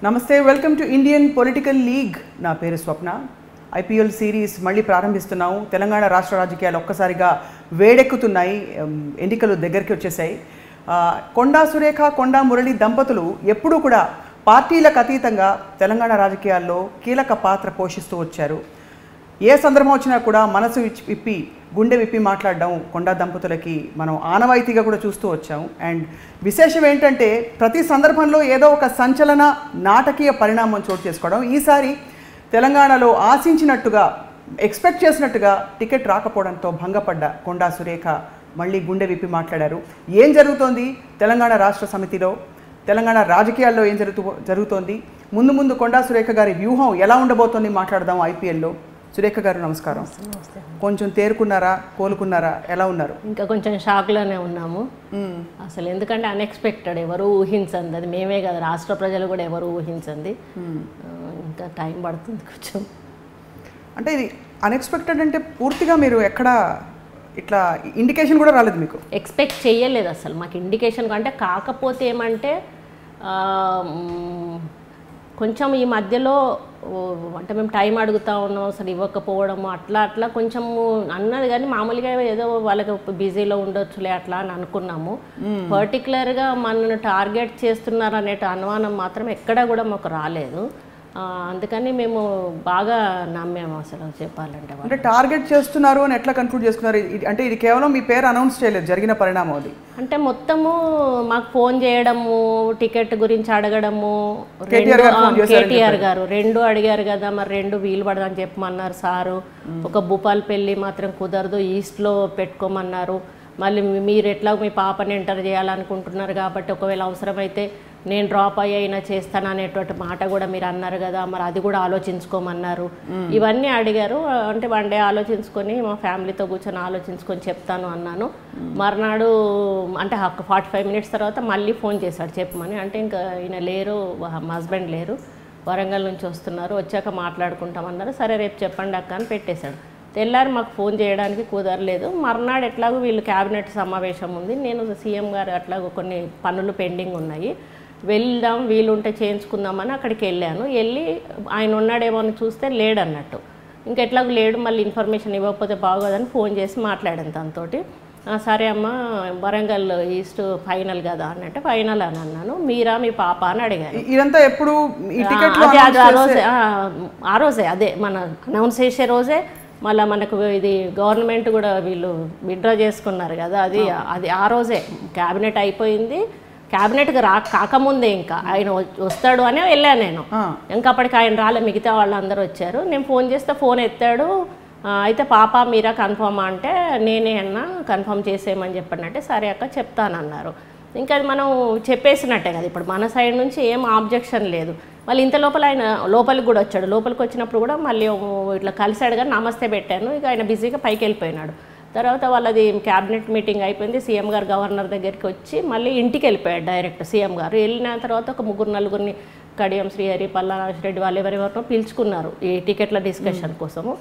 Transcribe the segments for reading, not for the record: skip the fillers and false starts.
నమస్తే, welcome to Indian political league. నా పేరు స్వప్న. ఐపీఎల్ సిరీస్ మళ్ళీ ప్రారంభిస్తున్నాము. తెలంగాణ రాష్ట్ర రాజకీయాలు ఒక్కసారిగా వేడెక్కుతున్నాయి. ఎన్నికలు దగ్గరికి వచ్చేసాయి. కొండా సురేఖ, కొండా మురళి దంపతులు ఎప్పుడూ కూడా పార్టీలకు అతీతంగా తెలంగాణ రాజకీయాల్లో కీలక పాత్ర పోషిస్తూ వచ్చారు. ఏ సందర్భం వచ్చినా కూడా మనసు విప్పి గుండె విప్పి మాట్లాడడం కొండా దంపతులకి మనం ఆనవాయితీగా కూడా చూస్తూ వచ్చాము. అండ్ విశేషం ఏంటంటే ప్రతి సందర్భంలో ఏదో ఒక సంచలన నాటకీయ పరిణామం చోటు చేసుకోవడం. ఈసారి తెలంగాణలో ఆశించినట్టుగా ఎక్స్పెక్ట్ చేసినట్టుగా టికెట్ రాకపోవడంతో భంగపడ్డ కొండా సురేఖ మళ్ళీ గుండె విప్పి మాట్లాడారు. ఏం జరుగుతోంది తెలంగాణ రాష్ట్ర సమితిలో, తెలంగాణ రాజకీయాల్లో ఏం జరుగుతోంది, ముందు కొండా సురేఖ గారి వ్యూహం ఎలా ఉండబోతోంది మాట్లాడదాం ఐపీఎల్లో. సురేఖ గారు నమస్కారం. కొంచెం తేరుకున్నారా, కోలుకున్నారా, ఎలా ఉన్నారు? ఇంకా కొంచెం షాక్లోనే ఉన్నాము అసలు. ఎందుకంటే అన్ఎక్స్పెక్టెడ్, ఎవరు ఊహించండి. అది మేమే కదా, రాష్ట్ర ప్రజలు కూడా ఎవరు ఊహించండి. ఇంకా టైం పడుతుంది కొంచెం. అంటే ఇది అన్ఎక్స్పెక్టెడ్ అంటే పూర్తిగా మీరు ఎక్కడ ఇట్లా ఇండికేషన్ కూడా రాలేదు మీకు? ఎక్స్పెక్ట్ చేయలేదు అసలు మాకు ఇండికేషన్. అంటే కాకపోతే ఏమంటే కొంచెం ఈ మధ్యలో అంటే మేము టైం అడుగుతూ ఉన్నాం, అసలు ఇవ్వకపోవడము అట్లా కొంచెము అన్నది. కానీ మామూలుగా ఏదో వాళ్ళకి బిజీలో ఉండొచ్చులే అట్లా అని అనుకున్నాము. పర్టికులర్గా మనల్ని టార్గెట్ చేస్తున్నారు అనే అనుమానం మాత్రం ఎక్కడా కూడా మాకు రాలేదు. అందుకని మేము బాగా నమ్మాము అసలు చెప్పాలంటే. అంటే టార్గెట్ చేస్తున్నారు అని ఎట్లా కన్క్లూడ్ చేసుకున్నారు? అంటే ఇది కేవలం మీ పేరు అనౌన్స్ చేయలేదు, జరిగిన పరిణామం అది. అంటే మొత్తము మాకు ఫోన్ చేయడము, టికెట్ గురించి అడగడము, కేటీఆర్ గారు 2 అడిగారు కదా, మరి 2 వీలు పడదని చెప్పమన్నారు సారు. ఒక భూపాలపల్లి మాత్రం కుదరదు, ఈస్ట్లో పెట్టుకోమన్నారు. మళ్ళీ మీరు ఎట్లా మీ పాపని ఎంటర్ చేయాలనుకుంటున్నారు కాబట్టి ఒకవేళ అవసరమైతే నేను డ్రాప్ అయినా చేస్తాను అనేటువంటి మాట కూడా మీరు అన్నారు కదా, మరి అది కూడా ఆలోచించుకోమన్నారు. ఇవన్నీ అడిగారు. అంటే 1 డే ఆలోచించుకొని మా ఫ్యామిలీతో కూర్చొని ఆలోచించుకొని చెప్తాను అన్నాను. మర్నాడు అంటే 45 మినిట్స్ తర్వాత మళ్ళీ ఫోన్ చేశాడు చెప్పమని. అంటే ఇంకా ఈయన లేరు, మా హస్బెండ్ లేరు, వరంగల్ నుంచి వస్తున్నారు, వచ్చాక మాట్లాడుకుంటామన్నారు. సరే రేపు చెప్పండి అక్క అని పెట్టేశాడు. తెల్లారి మాకు ఫోన్ చేయడానికి కుదరలేదు. మర్నాడు ఎట్లాగో వీళ్ళు క్యాబినెట్ సమావేశం ఉంది, నేను సీఎం గారు అట్లాగో కొన్ని పనులు పెండింగ్ ఉన్నాయి, వెళ్దాం వీలుంటే చేయించుకుందామని అక్కడికి వెళ్ళాను. వెళ్ళి ఆయన ఉన్నాడేమో అని చూస్తే లేడన్నట్టు. ఇంకెట్లాగో లేడు, మళ్ళీ ఇన్ఫర్మేషన్ ఇవ్వకపోతే బాగోదని ఫోన్ చేసి మాట్లాడాను తనతోటి. సరే అమ్మ వరంగల్ ఈస్ట్ ఫైనల్ కదా అన్నట్టు. ఫైనల్ అని అన్నాను. మీరా మీ పాప అని అడిగాను. ఇదంతా ఎప్పుడు ఆ రోజే అదే మన అనౌన్స్ చేసే రోజే. మళ్ళీ మనకు ఇది గవర్నమెంట్ కూడా వీళ్ళు విత్డ్రా చేసుకున్నారు కదా, అది ఆ రోజే క్యాబినెట్ అయిపోయింది. క్యాబినెట్కి కాకముందే ఇంకా ఆయన వస్తాడు అనే వెళ్ళాను నేను. ఇంకా అప్పటికి ఆయన రాలే, మిగతా వాళ్ళందరూ వచ్చారు. నేను ఫోన్ చేస్తే ఫోన్ ఎత్తాడు. అయితే పాప మీరా కన్ఫర్మ్ అంటే నేనే అన్నా కన్ఫర్మ్ చేసేయమని చెప్పండి. సరే అక్క చెప్తానన్నారు. ఇంకా అది మనం చెప్పేసినట్టే కదా, ఇప్పుడు మన సైడ్ నుంచి ఏం ఆబ్జెక్షన్ లేదు. మళ్ళీ ఇంత లోపల ఆయన లోపలికి కూడా వచ్చాడు. లోపలికి వచ్చినప్పుడు కూడా మళ్ళీ ఇట్లా కలిసాడు కానీ నమస్తే పెట్టాను. ఇక ఆయన బిజీగా పైకి వెళ్ళిపోయినాడు. తర్వాత వాళ్ళది క్యాబినెట్ మీటింగ్ అయిపోయింది. సీఎం గారు గవర్నర్ దగ్గరికి వచ్చి మళ్ళీ ఇంటికి వెళ్ళిపోయాడు డైరెక్ట్. సీఎం గారు వెళ్ళిన తర్వాత ఒక 3-4 కడియం శ్రీహరి, పల్లా రెడ్డి వాళ్ళు ఎవరెవరినో పిలుచుకున్నారు ఈ టికెట్ల డిస్కషన్ కోసము.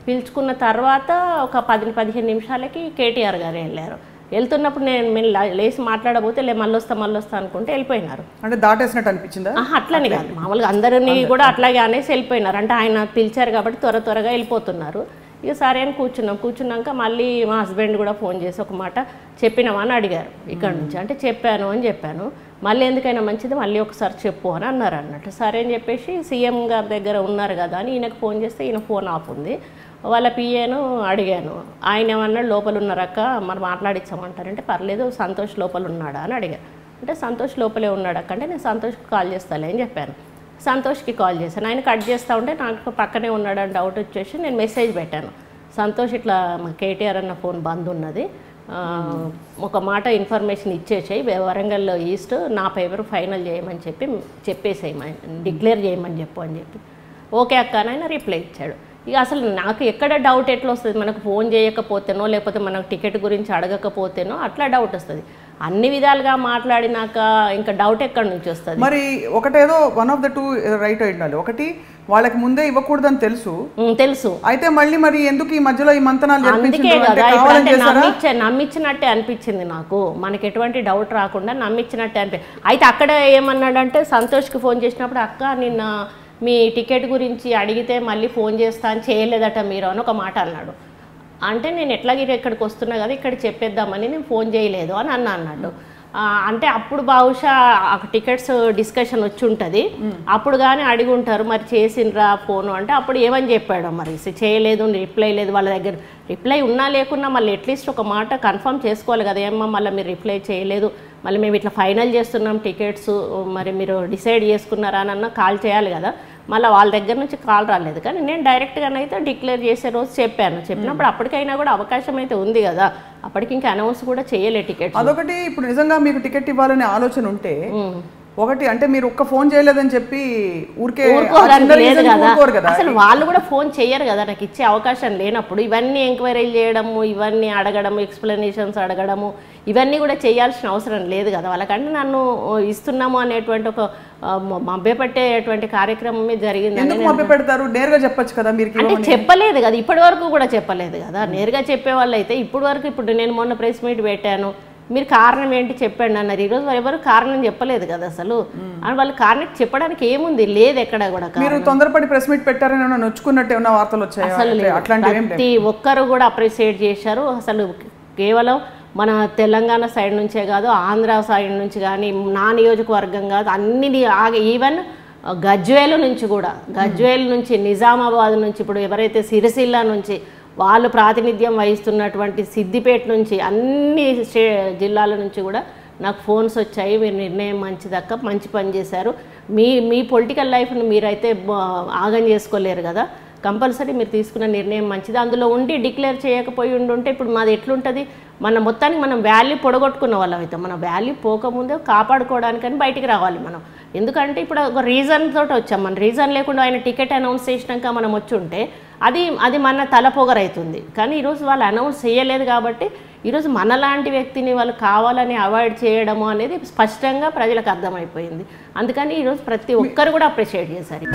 పిలుచుకున్న తర్వాత ఒక 10-15 నిమిషాలకి కేటీఆర్ గారు వెళ్ళారు. వెళ్తున్నప్పుడు నేను లేచి మాట్లాడబోతే మళ్ళీ వస్తా అనుకుంటే వెళ్ళిపోయినారు. అంటే దాటేసినట్టు అనిపించిందా? అట్లనే కాదు, మామూలుగా అందరినీ కూడా అట్లాగే అనేసి వెళ్ళిపోయినారు. అంటే ఆయన పిలిచారు కాబట్టి త్వరగా వెళ్ళిపోతున్నారు. ఇక సరే అని కూర్చున్నాక మళ్ళీ మా హస్బెండ్ కూడా ఫోన్ చేసి ఒక మాట చెప్పినామా అని అడిగారు ఇక్కడ నుంచి. అంటే చెప్పాను అని చెప్పాను. మళ్ళీ ఎందుకైనా మంచిది మళ్ళీ ఒకసారి చెప్పు అని అన్నారు అన్నట్టు. సరే అని చెప్పేసి సీఎం గారి దగ్గర ఉన్నారు కదా అని ఈయనకు ఫోన్ చేస్తే ఈయన ఫోన్ ఆఫ్ ఉంది. వాళ్ళ పిఏను అడిగాను. ఆయన ఏమన్నాడు, లోపల ఉన్నారక్క మరి మాట్లాడించామంటారంటే పర్లేదు సంతోష్ లోపల ఉన్నాడా అని అడిగాను. అంటే సంతోష్ లోపలే ఉన్నాడు అక్క అంటే నేను సంతోష్కి కాల్ చేస్తాలే అని చెప్పాను. సంతోష్కి కాల్ చేశాను. ఆయన కట్ చేస్తూ ఉంటే నాకు పక్కనే ఉన్నాడని డౌట్ వచ్చేసి నేను మెసేజ్ పెట్టాను. సంతోష్ ఇట్లా కేటీఆర్ అన్న ఫోన్ బంద్ ఉన్నది, ఒక మాట ఇన్ఫర్మేషన్ ఇచ్చేసేయి, వరంగల్లో ఈస్ట్ నా పేపర్ ఫైనల్ చేయమని చెప్పేసేయమని డిక్లేర్ చేయమని చెప్పు అని చెప్పి ఓకే అక్క అని ఆయన రిప్లై ఇచ్చాడు. ఇక అసలు నాకు ఎక్కడ డౌట్ ఎట్లా వస్తుంది, మనకు ఫోన్ చేయకపోతేనో లేకపోతే మనకు టికెట్ గురించి అడగకపోతేనో అట్లా డౌట్ వస్తుంది. అన్ని విధాలుగా మాట్లాడినాక ఇంకా డౌట్ ఎక్కడి నుంచి వస్తుంది? మరి ఒకటేదో 1 of the 2 రైట్ అయి ఉండాలి. ఒకటి వాళ్ళకి ముందే ఇవ్వకూడదని తెలుసు తెలుసు. అయితే మళ్ళీ మరి ఎందుకు ఈ మధ్యలో ఈ మంతనాలు అందుకే కదా నమ్మించినట్టే అనిపించింది నాకు. మనకి ఎటువంటి డౌట్ రాకుండా నమ్మించినట్టే అయితే అక్కడ ఏమన్నాడంటే సంతోష్కి ఫోన్ చేసినప్పుడు అక్క నిన్న మీ టికెట్ గురించి అడిగితే మళ్ళీ ఫోన్ చేస్తా అని చేయలేదట మీరు అని ఒక మాట అన్నాడు. అంటే నేను ఎట్లాగే ఇక్కడికి వస్తున్నా కదా ఇక్కడ చెప్పేద్దామని నేను ఫోన్ చేయలేదు అని అన్నాడు. అంటే అప్పుడు బహుశా టికెట్స్ డిస్కషన్ వచ్చి ఉంటుంది, అప్పుడు కానీ అడిగి ఉంటారు మరి చేసిండ్రా ఫోను అంటే అప్పుడు ఏమని చెప్పాడు మరి చేయలేదు రిప్లై లేదు వాళ్ళ దగ్గర. రిప్లై ఉన్నా లేకున్నా మళ్ళీ అట్లీస్ట్ ఒక మాట కన్ఫర్మ్ చేసుకోవాలి కదా, ఏమో మళ్ళీ మీరు రిప్లై చేయలేదు మళ్ళీ మేము ఇట్లా ఫైనల్ చేస్తున్నాం టికెట్స్ మరి మీరు డిసైడ్ చేసుకున్నారా అని కాల్ చేయాలి కదా. మళ్ళీ వాళ్ళ దగ్గర నుంచి కాల్ రాలేదు. కానీ నేను డైరెక్ట్గానైతే డిక్లేర్ చేసే రోజు చెప్పినప్పుడు అప్పటికైనా కూడా అవకాశం అయితే ఉంది కదా, అప్పటికి ఇంకా అనౌన్స్ కూడా చేయలే టికెట్. అదొకటి ఇప్పుడు నిజంగా మీకు టికెట్ ఇవ్వాలనే ఆలోచన ఉంటే ఒకటి అంటే మీరు ఒక్క ఫోన్ చేయలేదని చెప్పి ఊరికే అసలు వాళ్ళు కూడా ఫోన్ చెయ్యరు కదా నాకు ఇచ్చే అవకాశం లేనప్పుడు. ఇవన్నీ ఎంక్వైరీలు చేయడము ఇవన్నీ అడగడము ఎక్స్ప్లెనేషన్స్ అడగడము ఇవన్నీ కూడా చేయాల్సిన అవసరం లేదు కదా వాళ్ళకంటే. నన్ను ఇస్తున్నాము అనేటువంటి ఒక మభ్యపెట్టేటువంటి కార్యక్రమమే జరిగింది. చెప్పచ్చు కదా మీరు అంటే చెప్పలేదు కదా ఇప్పటి వరకు కూడా చెప్పలేదు కదా. నేరుగా చెప్పే వాళ్ళు అయితే ఇప్పుడు వరకు ఇప్పుడు నేను మొన్న ప్రెస్ మీట్ పెట్టాను మీరు కారణం ఏంటి చెప్పండి అన్నారు. ఈరోజు ఎవరు కారణం చెప్పలేదు కదా అసలు. అని వాళ్ళు కారణం చెప్పడానికి ఏముంది లేదు ఎక్కడ కూడా. మీరు తొందరపడి ప్రెస్ మీట్ పెట్టారని నొచ్చుకున్నట్టు ఏమన్నా వార్తలు వచ్చాయి? అసలు ప్రతి ఒక్కరు కూడా అప్రిషియేట్ చేశారు. అసలు కేవలం మన తెలంగాణ సైడ్ నుంచే కాదు ఆంధ్ర సైడ్ నుంచి కానీ నా నియోజకవర్గం కాదు అన్ని ఈవెన్ గజ్వేల్ నుంచి కూడా గజ్వేల్ నుంచి నిజామాబాద్ నుంచి ఇప్పుడు ఎవరైతే సిరిసిల్ల నుంచి వాళ్ళు ప్రాతినిధ్యం వహిస్తున్నటువంటి సిద్దిపేట నుంచి అన్ని జిల్లాల నుంచి కూడా నాకు ఫోన్స్ వచ్చాయి. మీరు నిర్ణయం మంచిదక్క మంచి పని చేశారు, మీ పొలిటికల్ లైఫ్ను మీరైతే ఆగం చేసుకోలేరు కదా, కంపల్సరీ మీరు తీసుకున్న నిర్ణయం మంచిది. అందులో ఉండి డిక్లేర్ చేయకపోయి ఉంటే ఇప్పుడు మాది ఎట్లుంటుంది మన మొత్తానికి మనం వాల్యూ పొడగొట్టుకున్న వాళ్ళం అయితే మన వాల్యూ పోకముందే కాపాడుకోవడానికని బయటికి రావాలి మనం. ఎందుకంటే ఇప్పుడు ఒక రీజన్ తోటి వచ్చాం, మన రీజన్ లేకుండా ఆయన టికెట్ అనౌన్స్ చేసినాక మనం వచ్చి ఉంటే అది మన తలపోగరైతుంది. కానీ ఈరోజు వాళ్ళు అనౌన్స్ చేయలేదు కాబట్టి ఈరోజు మనలాంటి వ్యక్తిని వాళ్ళు కావాలని అవాయిడ్ చేయడము అనేది స్పష్టంగా ప్రజలకు అర్థమైపోయింది. అందుకని ఈరోజు ప్రతి ఒక్కరు కూడా అప్రిషియేట్ చేశారు.